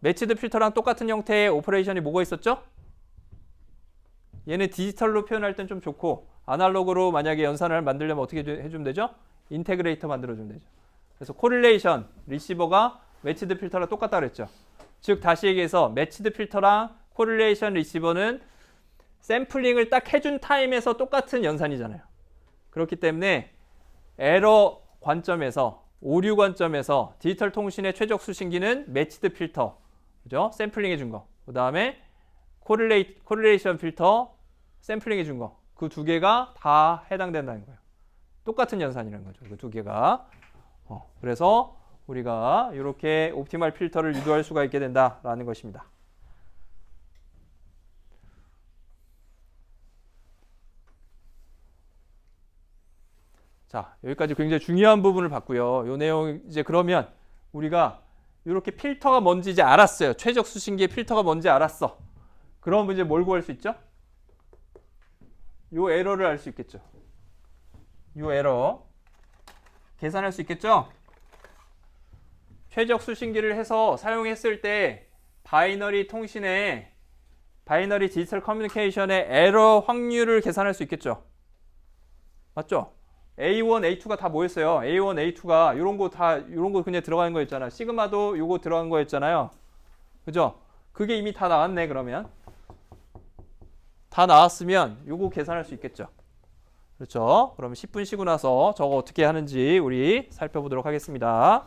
매치드 필터랑 똑같은 형태의 오퍼레이션이 뭐가 있었죠? 얘는 디지털로 표현할 땐 좀 좋고 아날로그로 만약에 연산을 만들려면 어떻게 해주면 되죠? 인테그레이터 만들어주면 되죠. 그래서 코릴레이션 리시버가 매치드 필터랑 똑같다 그랬죠. 즉 다시 얘기해서 매치드 필터랑 코릴레이션 리시버는 샘플링을 딱 해준 타임에서 똑같은 연산이잖아요. 그렇기 때문에 에러 관점에서 오류 관점에서 디지털 통신의 최적 수신기는 매치드 필터, 그죠? 샘플링 해준 거. 그 다음에 코릴레이션 필터, 샘플링 해준 거. 그 두 개가 다 해당된다는 거예요. 똑같은 연산이라는 거죠. 그 두 개가. 그래서 우리가 이렇게 옵티멀 필터를 유도할 수가 있게 된다라는 것입니다. 자, 여기까지 굉장히 중요한 부분을 봤고요. 이 내용 이제 그러면 우리가 이렇게 필터가 뭔지 이제 알았어요. 최적 수신기의 필터가 뭔지 알았어. 그럼 이제 뭘 구할 수 있죠? 요 에러를 알 수 있겠죠. 요 에러 계산할 수 있겠죠? 최적 수신기를 해서 사용했을 때 바이너리 통신의 바이너리 디지털 커뮤니케이션의 에러 확률을 계산할 수 있겠죠. 맞죠? A1, A2가 다 뭐였어요? A1, A2가 이런 거 그냥 들어가는 거였잖아요. 시그마도 요거 들어간 거였잖아요. 그죠? 그게 이미 다 나왔네. 그러면 다 나왔으면 요거 계산할 수 있겠죠. 그렇죠? 그러면 10분 쉬고 나서 저거 어떻게 하는지 우리 살펴보도록 하겠습니다.